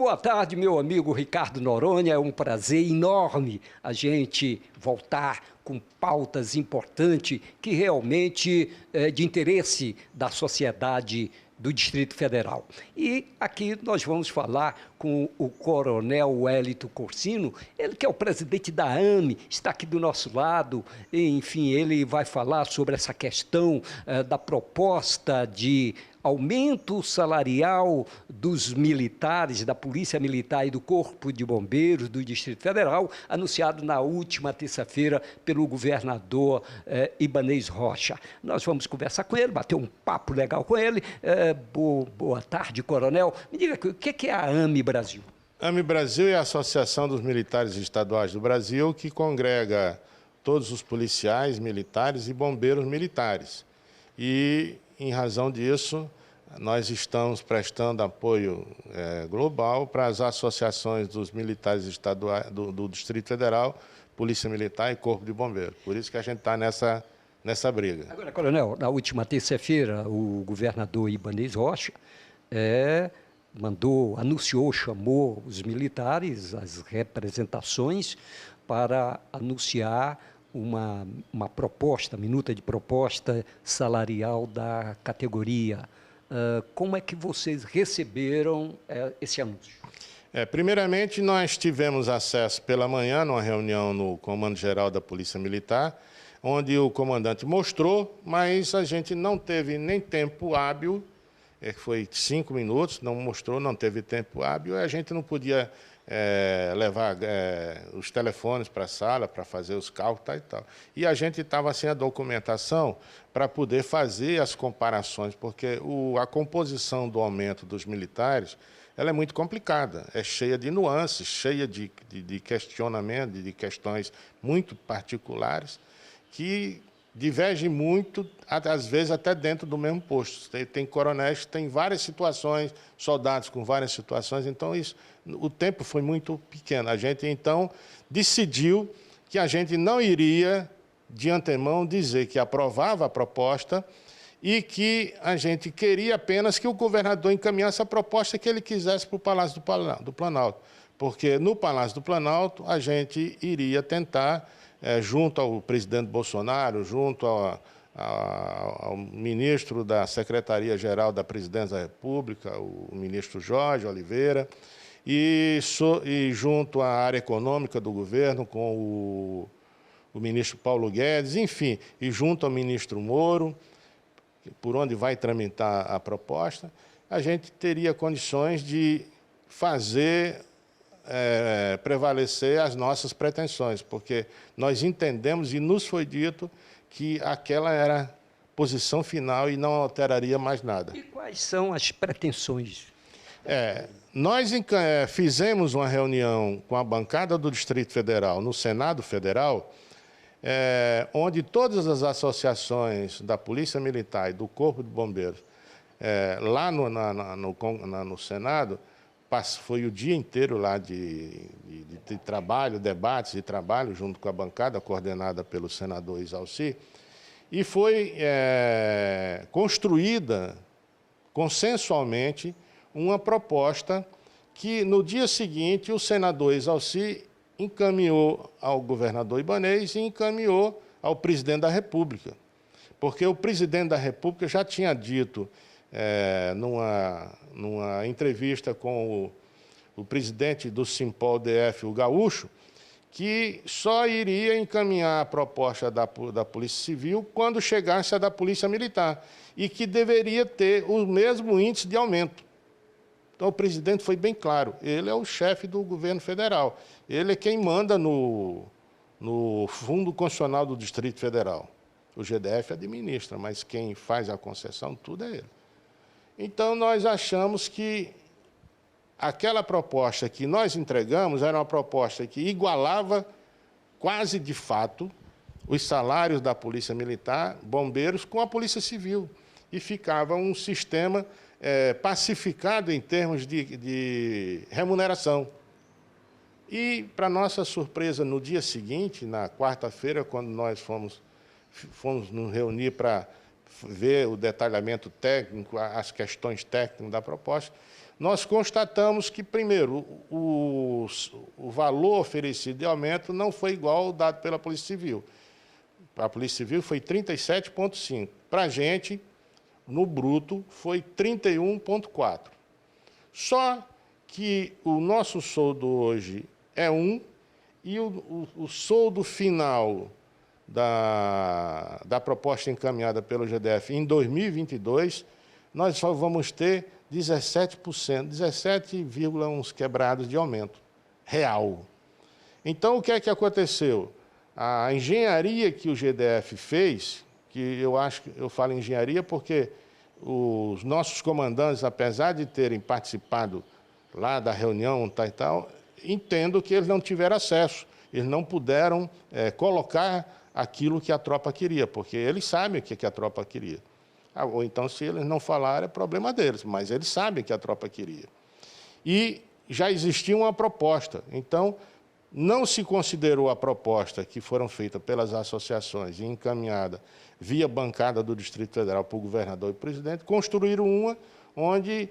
boa tarde, meu amigo Ricardo Noronha. É um prazer enorme a gente voltar com pautas importantes que realmente é de interesse da sociedade do Distrito Federal. E aqui nós vamos falar com o Coronel Wellington Corsino, ele que é o presidente da AME, está aqui do nosso lado. Enfim, ele vai falar sobre essa questão da proposta de aumento salarial dos militares, da Polícia Militar e do Corpo de Bombeiros do Distrito Federal, anunciado na última terça-feira pelo governador Ibanez Rocha. Nós vamos conversar com ele, bater um papo legal com ele. Boa tarde, coronel. Me diga, o que é a AME Brasil? A AME Brasil é a Associação dos Militares Estaduais do Brasil, que congrega todos os policiais militares e bombeiros militares. E, em razão disso, nós estamos prestando apoio global para as associações dos militares estaduais do Distrito Federal, Polícia Militar e Corpo de Bombeiros. Por isso que a gente está nessa briga. Agora, coronel, na última terça-feira, o governador Ibanez Rocha chamou os militares, as representações, para anunciar uma proposta, minuta de proposta salarial da categoria. Como é que vocês receberam esse anúncio? Primeiramente, nós tivemos acesso pela manhã, numa reunião no Comando-Geral da Polícia Militar, onde o comandante mostrou, mas a gente não teve nem tempo hábil, foi 5 minutos, não mostrou, não teve tempo hábil, a gente não podia levar os telefones para a sala para fazer os cálculos e tal. E a gente estava sem a documentação para poder fazer as comparações, porque a composição do aumento dos militares ela é muito complicada, é cheia de nuances, cheia de questionamento, de questões muito particulares, que divergem muito, às vezes até dentro do mesmo posto. Tem coronéis que têm várias situações, soldados com várias situações, então o tempo foi muito pequeno. A gente, então, decidiu que a gente não iria, de antemão, dizer que aprovava a proposta e que a gente queria apenas que o governador encaminhasse a proposta que ele quisesse para o Palácio do Planalto, porque no Palácio do Planalto a gente iria tentar, junto ao presidente Bolsonaro, junto ao ministro da Secretaria-Geral da Presidência da República, o ministro Jorge Oliveira, e junto à área econômica do governo, com o ministro Paulo Guedes, enfim, e junto ao ministro Moro, por onde vai tramitar a proposta, a gente teria condições de fazer prevalecer as nossas pretensões, porque nós entendemos e nos foi dito que aquela era a posição final e não alteraria mais nada. E quais são as pretensões? Nós fizemos uma reunião com a bancada do Distrito Federal no Senado Federal, onde todas as associações da Polícia Militar e do Corpo de Bombeiros, lá no Senado, foi o dia inteiro lá de trabalho, debates e trabalho, junto com a bancada coordenada pelo senador Isalci, e foi construída consensualmente uma proposta que, no dia seguinte, o senador Isalci encaminhou ao governador Ibanez e encaminhou ao presidente da República. Porque o presidente da República já tinha dito, numa entrevista com o presidente do Simpol-DF, o Gaúcho, que só iria encaminhar a proposta da Polícia Civil quando chegasse a da Polícia Militar e que deveria ter o mesmo índice de aumento. Então, o presidente foi bem claro, ele é o chefe do governo federal, ele é quem manda no Fundo Constitucional do Distrito Federal. O GDF administra, mas quem faz a concessão, tudo é ele. Então, nós achamos que aquela proposta que nós entregamos era uma proposta que igualava quase de fato os salários da Polícia Militar, bombeiros, com a Polícia Civil. E ficava um sistema pacificado em termos de remuneração. E, para nossa surpresa, no dia seguinte, na quarta-feira, quando nós fomos nos reunir para ver o detalhamento técnico, as questões técnicas da proposta, nós constatamos que, primeiro, o valor oferecido de aumento não foi igual ao dado pela Polícia Civil. Para a Polícia Civil foi 37,5. Para a gente, no bruto, foi 31,4. Só que o nosso soldo hoje é 1 e o soldo final da proposta encaminhada pelo GDF em 2022, nós só vamos ter 17%, 17, uns quebrados de aumento real. Então, o que é que aconteceu? A engenharia que o GDF fez, que eu falo engenharia porque os nossos comandantes, apesar de terem participado lá da reunião e tal, entendo que eles não tiveram acesso, eles não puderam colocar aquilo que a tropa queria, porque eles sabem o que a tropa queria. Ou então, se eles não falaram, é problema deles, mas eles sabem o que a tropa queria. E já existia uma proposta, então não se considerou a proposta que foram feitas pelas associações e encaminhada via bancada do Distrito Federal para o governador e presidente, construíram uma onde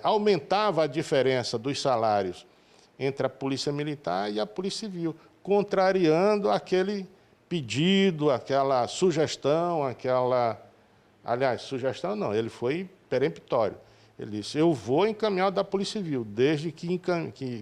aumentava a diferença dos salários entre a Polícia Militar e a Polícia Civil, contrariando aquele pedido, aquela sugestão, Aliás, sugestão não, ele foi peremptório. Ele disse, eu vou encaminhar o da Polícia Civil, desde que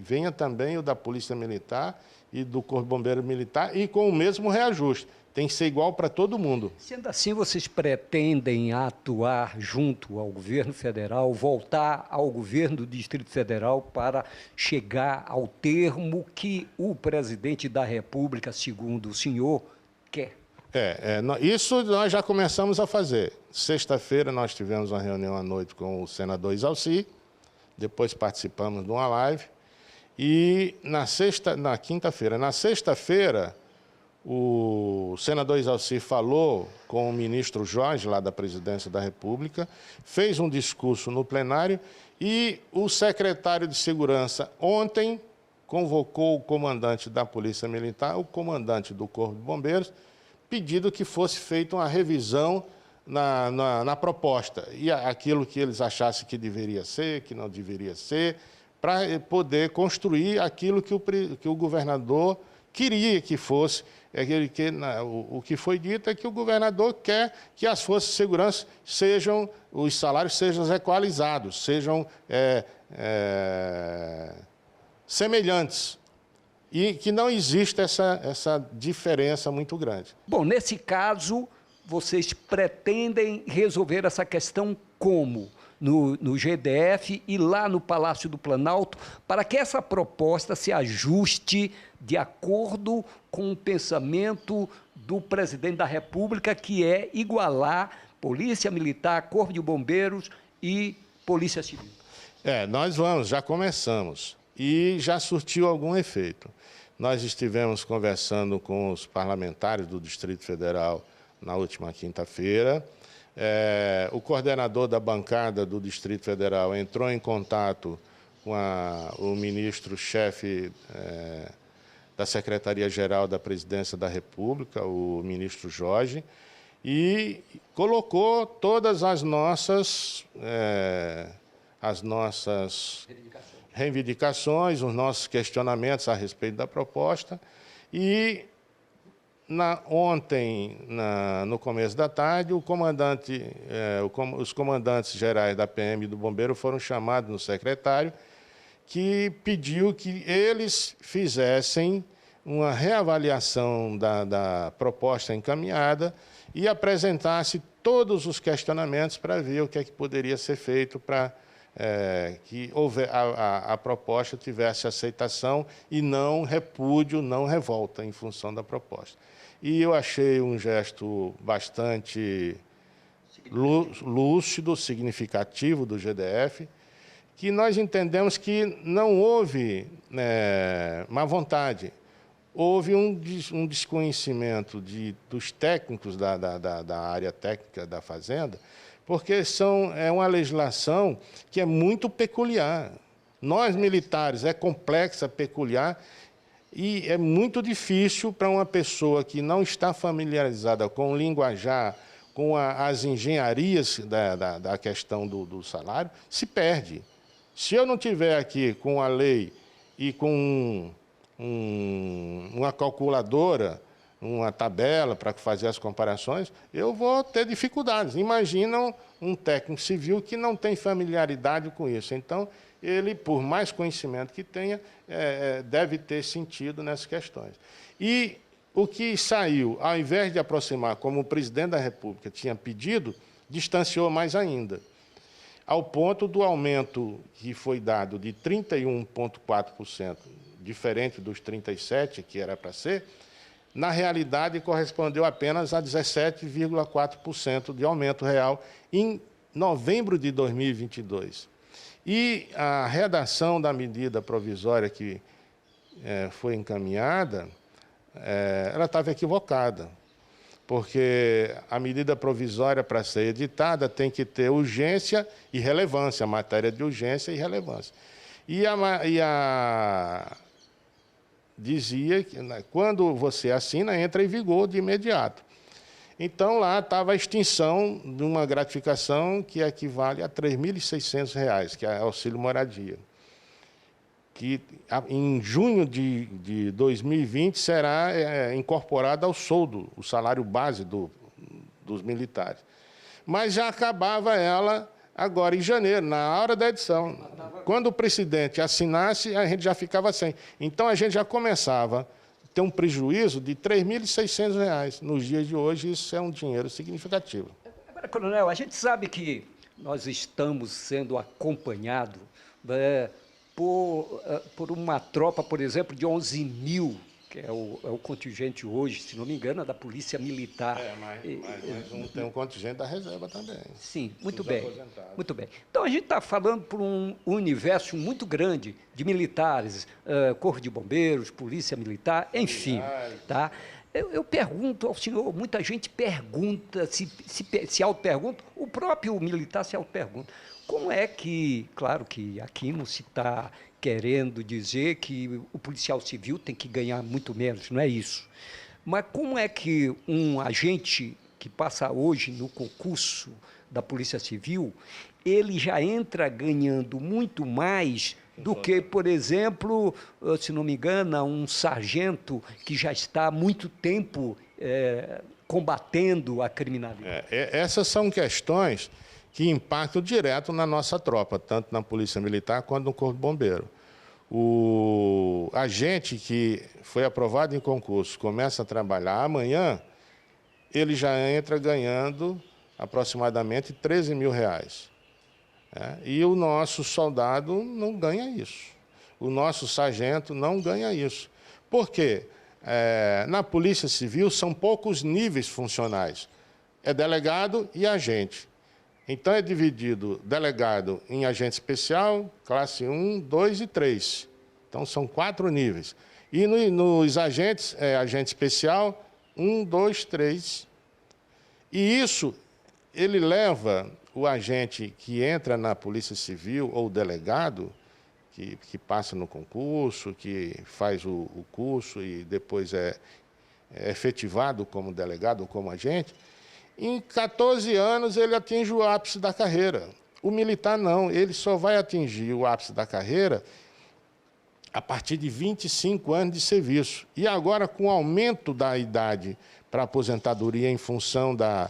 venha também o da Polícia Militar e do Corpo de Bombeiro Militar e com o mesmo reajuste. Tem que ser igual para todo mundo. Sendo assim, vocês pretendem atuar junto ao governo federal, voltar ao governo do Distrito Federal para chegar ao termo que o presidente da República, segundo o senhor, quer? Isso nós já começamos a fazer. Sexta-feira nós tivemos uma reunião à noite com o senador Isalci, depois participamos de uma live, e na sexta-feira, o senador Isalci falou com o ministro Jorge, lá da Presidência da República, fez um discurso no plenário e o secretário de Segurança ontem convocou o comandante da Polícia Militar, o comandante do Corpo de Bombeiros, pedindo que fosse feita uma revisão na proposta, e aquilo que eles achassem que deveria ser, que não deveria ser, para poder construir aquilo que o governador queria que fosse. O que foi dito é que o governador quer que as forças de segurança os salários sejam equalizados, sejam semelhantes, e que não existe essa diferença muito grande. Bom, nesse caso, vocês pretendem resolver essa questão como? No GDF e lá no Palácio do Planalto, para que essa proposta se ajuste de acordo com o pensamento do presidente da República, que é igualar Polícia Militar, Corpo de Bombeiros e Polícia Civil. Nós já começamos, e já surtiu algum efeito. Nós estivemos conversando com os parlamentares do Distrito Federal na última quinta-feira. O coordenador da bancada do Distrito Federal entrou em contato com o ministro-chefe da Secretaria-Geral da Presidência da República, o ministro Jorge, e colocou todas as nossas reivindicações, os nossos questionamentos a respeito da proposta, e ontem, no começo da tarde, os comandantes gerais da PM e do Bombeiro foram chamados no secretário, que pediu que eles fizessem uma reavaliação da proposta encaminhada e apresentasse todos os questionamentos para ver o que é que poderia ser feito para que a proposta tivesse aceitação e não repúdio, não revolta em função da proposta. E eu achei um gesto bastante lúcido, significativo do GDF, que nós entendemos que não houve má vontade, houve um desconhecimento dos técnicos da área técnica da Fazenda, porque é uma legislação que é muito peculiar. Nós, militares, é complexa, peculiar, e é muito difícil para uma pessoa que não está familiarizada com o linguajar, com as engenharias da questão do salário, se perde. Se eu não tiver aqui com a lei e com uma calculadora, uma tabela para fazer as comparações, eu vou ter dificuldades. Imaginam um técnico civil que não tem familiaridade com isso. Então, ele, por mais conhecimento que tenha, deve ter sentido nessas questões. E o que saiu, ao invés de aproximar, como o presidente da República tinha pedido, distanciou mais ainda, ao ponto do aumento que foi dado de 31,4%, diferente dos 37% que era para ser, na realidade correspondeu apenas a 17,4% de aumento real em novembro de 2022. E a redação da medida provisória que foi encaminhada, ela estava equivocada, porque a medida provisória, para ser editada, tem que ter urgência e relevância, matéria de urgência e relevância. Dizia que quando você assina, entra em vigor de imediato. Então, lá estava a extinção de uma gratificação que equivale a R$ 3.600, que é auxílio moradia, que em junho de 2020 será incorporada ao soldo, o salário base dos militares. Mas já acabava ela agora em janeiro, na hora da edição. Quando o presidente assinasse, a gente já ficava sem. Então, a gente já começava a ter um prejuízo de R$ 3.600. Nos dias de hoje, isso é um dinheiro significativo. Agora, coronel, a gente sabe que nós estamos sendo acompanhados por uma tropa, por exemplo, de 11 mil, que é o contingente hoje, se não me engano, da Polícia Militar. Mas tem um contingente da reserva também. Sim, muito bem. Muito bem. Então, a gente está falando por um universo muito grande de militares, Corpo de Bombeiros, Polícia Militar, enfim. Tá? Eu pergunto ao senhor, muita gente pergunta, se auto-pergunta, o próprio militar se auto-pergunta. Como é que, claro que aqui não se está querendo dizer que o policial civil tem que ganhar muito menos, não é isso. Mas como é que um agente que passa hoje no concurso da Polícia Civil, ele já entra ganhando muito mais do que, por exemplo, se não me engano, um sargento que já está há muito tempo combatendo a criminalidade? Essas são questões que impactam direto na nossa tropa, tanto na Polícia Militar quanto no Corpo de Bombeiro. O agente que foi aprovado em concurso começa a trabalhar amanhã, ele já entra ganhando aproximadamente R$ 13 mil. E o nosso soldado não ganha isso. O nosso sargento não ganha isso. Por quê? Na Polícia Civil são poucos níveis funcionais. É delegado e agente. Então, é dividido delegado em agente especial, classe 1, 2 e 3. Então, são 4 níveis. E nos agentes, agente especial, 1, 2, 3. E isso, ele leva o agente que entra na Polícia Civil, ou o delegado, que passa no concurso, que faz o curso e depois é efetivado como delegado ou como agente, em 14 anos ele atinge o ápice da carreira. O militar não, ele só vai atingir o ápice da carreira a partir de 25 anos de serviço. E agora, com o aumento da idade para aposentadoria em função da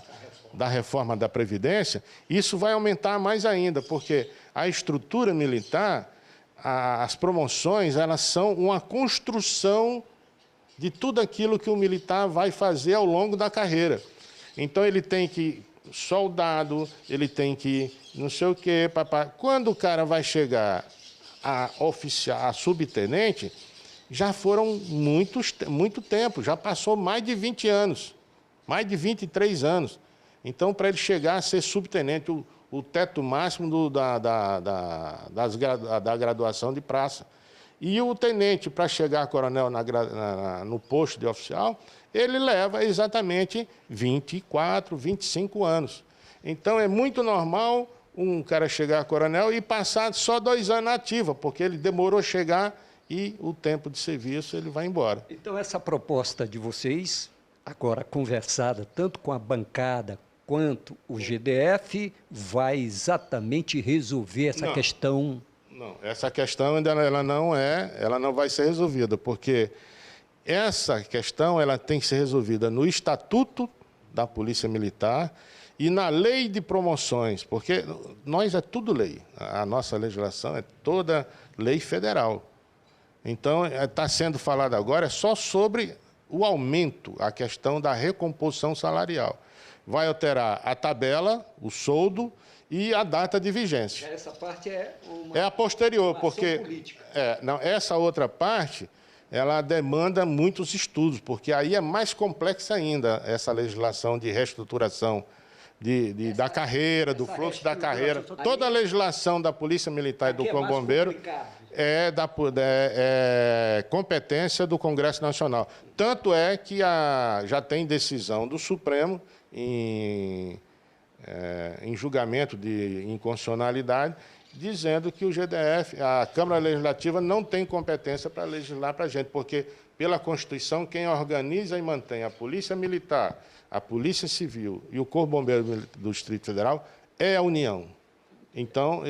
reforma da Previdência, isso vai aumentar mais ainda, porque a estrutura militar, as promoções, elas são uma construção de tudo aquilo que o militar vai fazer ao longo da carreira. Então, ele tem que soldado, ele tem que não sei o quê, papá. Quando o cara vai chegar a oficial, a subtenente, já foram muito tempo, já passou mais de 20 anos, mais de 23 anos. Então, para ele chegar a ser subtenente, o teto máximo da graduação de praça. E o tenente, para chegar a coronel no posto de oficial, ele leva exatamente 24, 25 anos. Então, é muito normal um cara chegar a coronel e passar só 2 anos na ativa, porque ele demorou a chegar e o tempo de serviço ele vai embora. Então, essa proposta de vocês, agora conversada tanto com a bancada quanto o GDF vai exatamente resolver essa questão? Não, essa questão ainda ela não vai ser resolvida, porque essa questão ela tem que ser resolvida no Estatuto da Polícia Militar e na Lei de Promoções, porque nós é tudo lei, a nossa legislação é toda lei federal. Então, está sendo falado agora só sobre o aumento, a questão da recomposição salarial. Vai alterar a tabela, o soldo e a data de vigência. Essa parte é a posterior, porque essa outra parte ela demanda muitos estudos, porque aí é mais complexa ainda essa legislação de reestruturação da carreira, do fluxo da carreira. Toda a legislação da Polícia Militar e do Corpo de Bombeiro é competência do Congresso Nacional. Tanto é que já tem decisão do Supremo em julgamento de inconstitucionalidade, dizendo que o GDF, a Câmara Legislativa, não tem competência para legislar para a gente, porque, pela Constituição, quem organiza e mantém a Polícia Militar, a Polícia Civil e o Corpo de Bombeiro do Distrito Federal é a União. Então,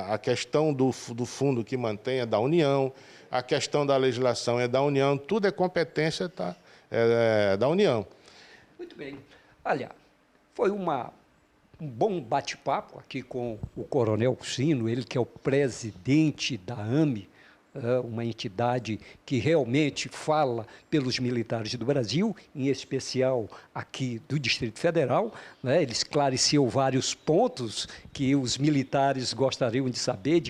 a questão do fundo que mantém é da União, a questão da legislação é da União, tudo é competência da União. Muito bem. Olha, foi um bom bate-papo aqui com o Coronel Cino, ele que é o presidente da AME, uma entidade que realmente fala pelos militares do Brasil, em especial aqui do Distrito Federal, né? Ele esclareceu vários pontos que os militares gostariam de saber,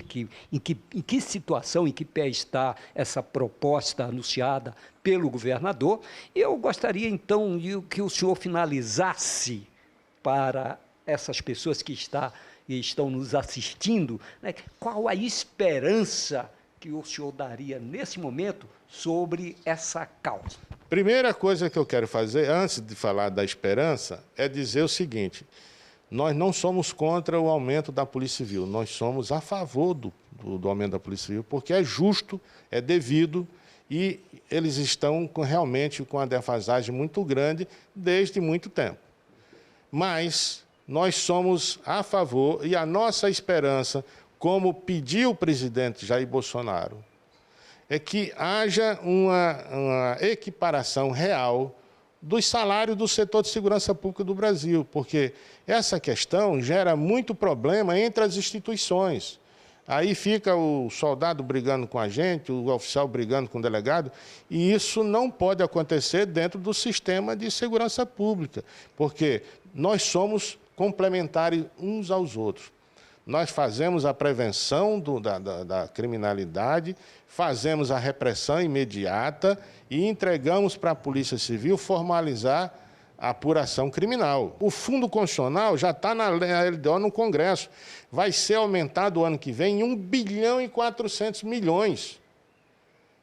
em que situação, em que pé está essa proposta anunciada pelo governador. Eu gostaria, então, que o senhor finalizasse para essas pessoas que estão nos assistindo, né? Qual a esperança que o senhor daria, nesse momento, sobre essa causa? Primeira coisa que eu quero fazer, antes de falar da esperança, é dizer o seguinte: nós não somos contra o aumento da Polícia Civil, nós somos a favor do aumento da Polícia Civil, porque é justo, é devido, e eles estão realmente com uma defasagem muito grande desde muito tempo. Mas nós somos a favor, e a nossa esperança, como pediu o presidente Jair Bolsonaro, é que haja uma equiparação real dos salários do setor de segurança pública do Brasil, porque essa questão gera muito problema entre as instituições. Aí fica o soldado brigando com a gente, o oficial brigando com o delegado, e isso não pode acontecer dentro do sistema de segurança pública, porque nós somos complementares uns aos outros. Nós fazemos a prevenção da criminalidade, fazemos a repressão imediata e entregamos para a Polícia Civil formalizar a apuração criminal. O Fundo Constitucional já está na LDO no Congresso. Vai ser aumentado o ano que vem em 1 bilhão e 400 milhões.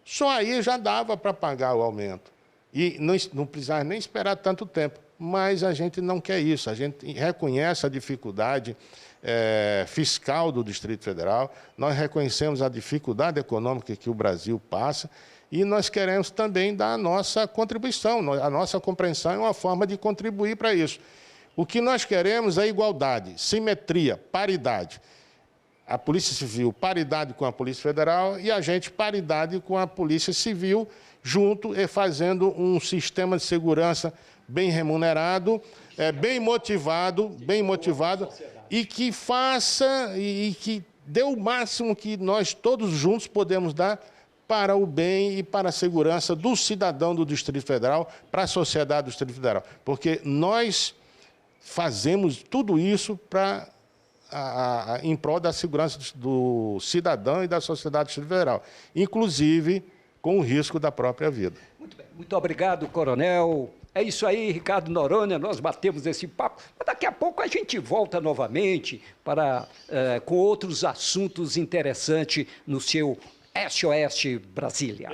Só aí já dava para pagar o aumento. E não precisava nem esperar tanto tempo. Mas a gente não quer isso. A gente reconhece a dificuldade fiscal do Distrito Federal, nós reconhecemos a dificuldade econômica que o Brasil passa e nós queremos também dar a nossa contribuição, a nossa compreensão é uma forma de contribuir para isso. O que nós queremos é igualdade, simetria, paridade. A Polícia Civil, paridade com a Polícia Federal e a gente, paridade com a Polícia Civil, junto e fazendo um sistema de segurança bem remunerado, bem motivado, e que faça e que dê o máximo que nós todos juntos podemos dar para o bem e para a segurança do cidadão do Distrito Federal, para a sociedade do Distrito Federal. Porque nós fazemos tudo isso em prol da segurança do cidadão e da sociedade do Distrito Federal, inclusive com o risco da própria vida. Muito bem. Muito obrigado, coronel. É isso aí, Ricardo Noronha, nós batemos esse papo, mas daqui a pouco a gente volta novamente com outros assuntos interessantes no seu SOS Brasília.